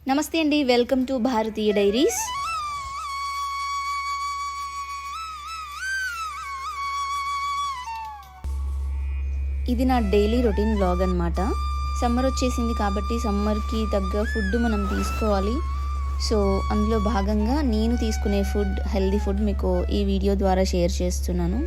నమస్తే అండి, welcome to Bharatiya diaries. ఇది నా డైలీ రొటీన్ వ్లాగ్ అనమాట. సమ్మర్ వచ్చేసింది కాబట్టి సమ్మర్కి తగ్గ ఫుడ్ మనం తీసుకోవాలి. సో అందులో భాగంగా నేను తీసుకునే ఫుడ్, హెల్దీ ఫుడ్ మీకు ఈ వీడియో ద్వారా షేర్ చేస్తున్నాను.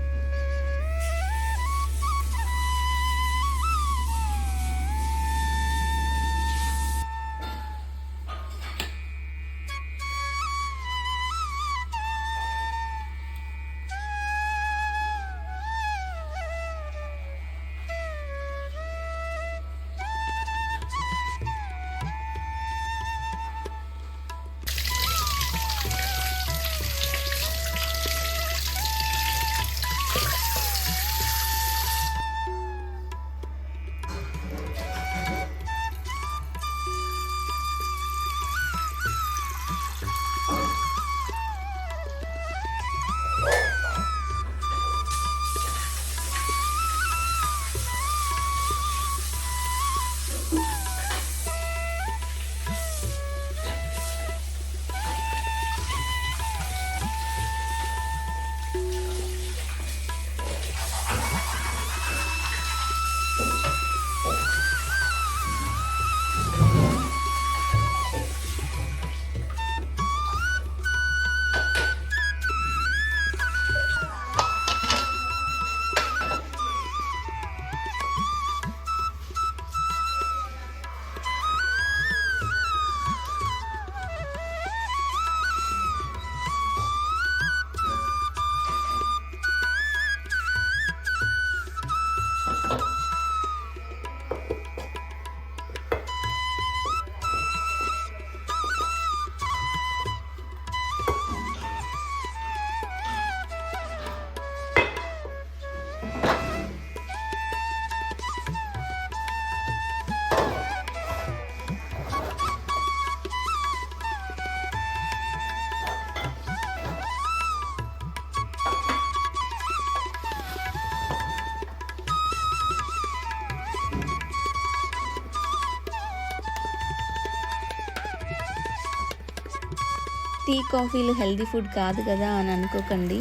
టీ కాఫీలు హెల్దీ ఫుడ్ కాదు కదా అని అనుకోకండి.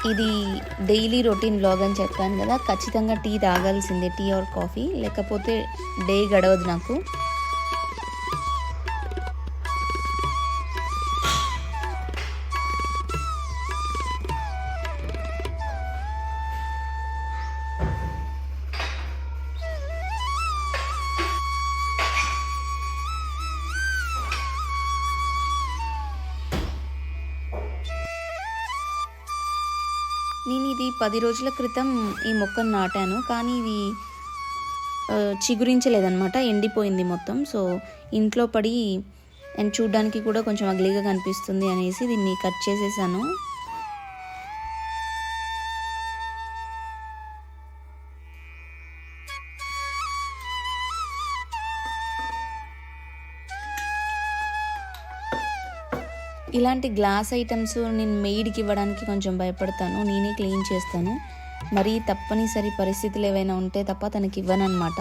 ఇది డైలీ రొటీన్ వ్లాగ్ అని చెప్పాను కదా, ఖచ్చితంగా టీ తాగాల్సిందే, టీ ఆర్ కాఫీ, లేకపోతే డే గడవదు నాకు. నేను ఇది 10 రోజుల క్రితం ఈ మొక్కను నాటాను, కానీ ఇది చిగురించలేదన్నమాట, ఎండిపోయింది మొత్తం. సో ఇంట్లో పడి అండ్ చూడ్డానికి కూడా కొంచెం అగ్లీగా కనిపిస్తుంది అనేసి దీన్ని కట్ చేసేసాను. ఇలాంటి గ్లాస్ ఐటమ్స్ నేను మెయిడ్కి ఇవ్వడానికి కొంచెం భయపడతాను, నేనే క్లీన్ చేస్తాను. మరీ తప్పనిసరి పరిస్థితులు ఏవైనా ఉంటే తప్ప తనకి ఇవ్వను అనమాట.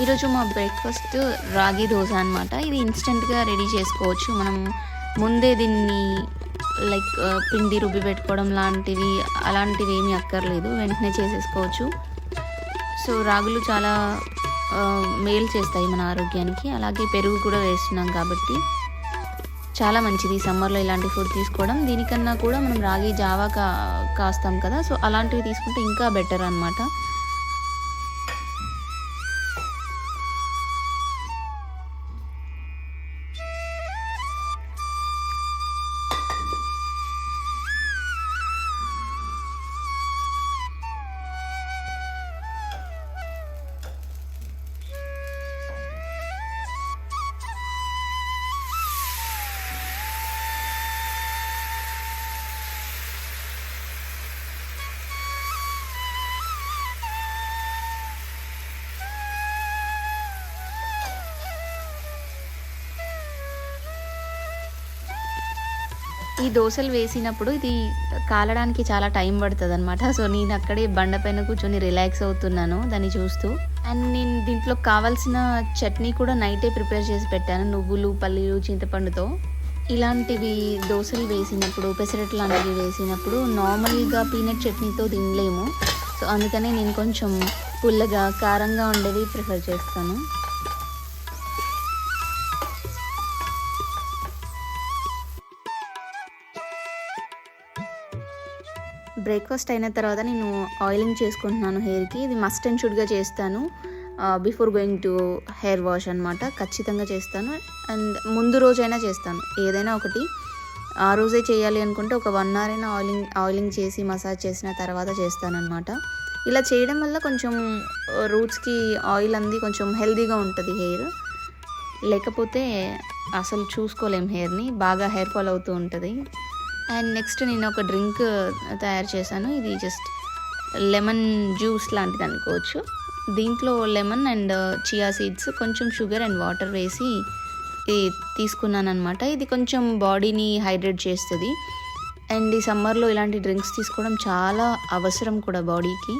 ఈరోజు మా బ్రేక్ఫాస్ట్ రాగి దోశ అనమాట. ఇది ఇన్స్టెంట్గా రెడీ చేసుకోవచ్చు. మనం ముందే దీన్ని లైక్ పిండి రుబ్బి పెట్టుకోవడం అలాంటివి ఏమీ అక్కర్లేదు, వెంటనే చేసేసుకోవచ్చు. సో రాగులు చాలా మేలు చేస్తాయి మన ఆరోగ్యానికి. అలాగే పెరుగు కూడా వేస్తున్నాం కాబట్టి చాలా మంచిది సమ్మర్లో ఇలాంటి ఫుడ్ తీసుకోవడం. దీనికన్నా కూడా మనం రాగి జావా కాస్తాం కదా, సో అలాంటివి తీసుకుంటే ఇంకా బెటర్ అనమాట. ఈ దోశలు వేసినప్పుడు ఇది కాలడానికి చాలా టైం పడుతుంది అనమాట. సో నేను అక్కడే బండ పైన కూర్చొని రిలాక్స్ అవుతున్నాను దాన్ని చూస్తూ. అండ్ నేను దీంట్లో కావాల్సిన చట్నీ కూడా నైటే ప్రిపేర్ చేసి పెట్టాను, నువ్వులు, పల్లీలు, చింతపండుతో. ఇలాంటివి దోశలు వేసినప్పుడు, పెసరట్ లాంటివి వేసినప్పుడు నార్మల్గా పీనట్ చట్నీతో తినలేము. సో అందుకనే నేను కొంచెం పుల్లగా, కారంగా ఉండేవి ప్రిఫర్ చేస్తాను. బ్రేక్ఫాస్ట్ అయిన తర్వాత నేను ఆయిలింగ్ చేసుకుంటున్నాను హెయిర్కి. ఇది మస్ట్ అండ్ షుడ్గా చేస్తాను before going to hair wash అనమాట. ఖచ్చితంగా చేస్తాను. అండ్ ముందు రోజైనా చేస్తాను, ఏదైనా ఒకటి. ఆ రోజే చేయాలి అనుకుంటే ఒక 1 hour అయినా ఆయిలింగ్ చేసి మసాజ్ చేసిన తర్వాత చేస్తానన్నమాట. ఇలా చేయడం వల్ల కొంచెం రూట్స్కి ఆయిల్ అంది కొంచెం హెల్తీగా ఉంటుంది హెయిర్. లేకపోతే అసలు చూసుకోలేం హెయిర్ని, బాగా హెయిర్ ఫాల్ అవుతూ ఉంటుంది. అండ్ నెక్స్ట్ నేను ఒక డ్రింక్ తయారు చేశాను. ఇది జస్ట్ లెమన్ జ్యూస్ లాంటిది అనుకోవచ్చు. దీంట్లో లెమన్ అండ్ చియా సీడ్స్, కొంచెం షుగర్ అండ్ వాటర్ వేసి తీసుకున్నాను అనమాట. ఇది కొంచెం బాడీని హైడ్రేట్ చేస్తుంది. అండ్ ఈ సమ్మర్లో ఇలాంటి డ్రింక్స్ తీసుకోవడం చాలా అవసరం కూడా బాడీకి.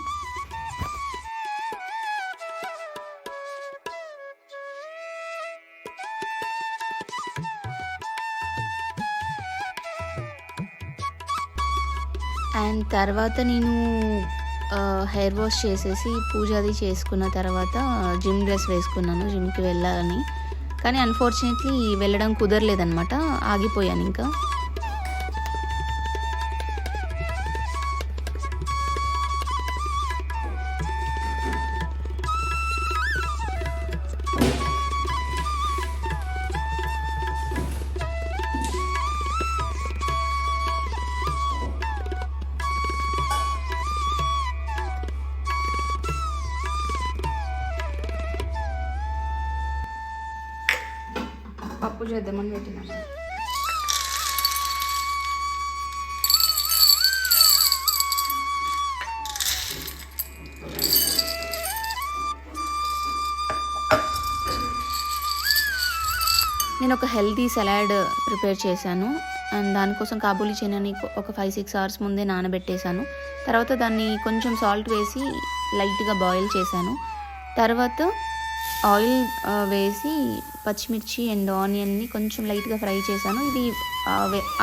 అండ్ తర్వాత నేను హెయిర్ వాష్ చేసేసి పూజ అది చేసుకున్న తర్వాత జిమ్ డ్రెస్ వేసుకున్నాను జిమ్కి వెళ్ళాలని. కానీ అన్ఫార్చునేట్లీ వెళ్ళడం కుదరలేదనమాట, ఆగిపోయాను ఇంకా. పప్పు చేద్దామని పెట్టినా. నేను ఒక హెల్తీ సలాడ్ ప్రిపేర్ చేశాను. అండ్ దానికోసం కాబూలీ చనాని ఒక 5-6 hours ముందే నానబెట్టేశాను. తర్వాత దాన్ని కొంచెం సాల్ట్ వేసి లైట్గా బాయిల్ చేశాను. తర్వాత ఆయిల్ వేసి పచ్చిమిర్చి అండ్ ఆనియన్ని కొంచెం లైట్గా ఫ్రై చేశాను. ఇది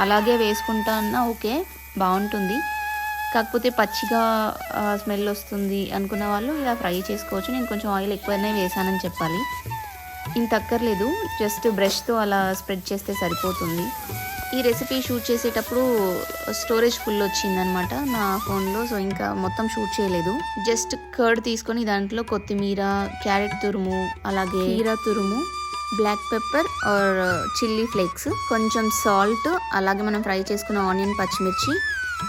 అలాగే వేసుకుంటా అన్నా ఓకే, బాగుంటుంది. కాకపోతే పచ్చిగా స్మెల్ వస్తుంది అనుకున్న వాళ్ళు ఇలా ఫ్రై చేసుకోవచ్చు. నేను కొంచెం ఆయిల్ ఎక్కువనే వేసానని చెప్పాలి. ఇంత అక్కర్లేదు, జస్ట్ బ్రష్తో అలా స్ప్రెడ్ చేస్తే సరిపోతుంది. ఈ రెసిపీ షూట్ చేసేటప్పుడు స్టోరేజ్ ఫుల్ వచ్చిందనమాట నా ఫోన్లో. సో ఇంకా మొత్తం షూట్ చేయలేదు. జస్ట్ కర్డ్ తీసుకొని దాంట్లో కొత్తిమీర, క్యారెట్ తురుము, అలాగే కీరా తురుము, black pepper or chilli flakes, కొంచెం సాల్ట్, అలాగే మనం ఫ్రై చేసుకున్న ఆనియన్, పచ్చిమిర్చి,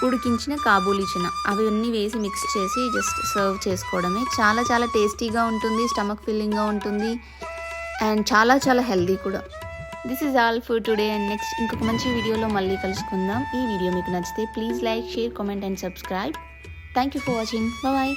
ఉడికించిన కాబూలీ చనా అవన్నీ వేసి మిక్స్ చేసి జస్ట్ సర్వ్ చేసుకోవడమే. చాలా చాలా టేస్టీగా ఉంటుంది, స్టమక్ ఫిల్లింగ్గా ఉంటుంది అండ్ చాలా చాలా హెల్దీ కూడా. This is all for today. And next ఇంకొక మంచి వీడియోలో మళ్ళీ కలుసుకుందాం. ఈ వీడియో మీకు నచ్చితే please like, share, comment and subscribe. Thank you for watching. Bye.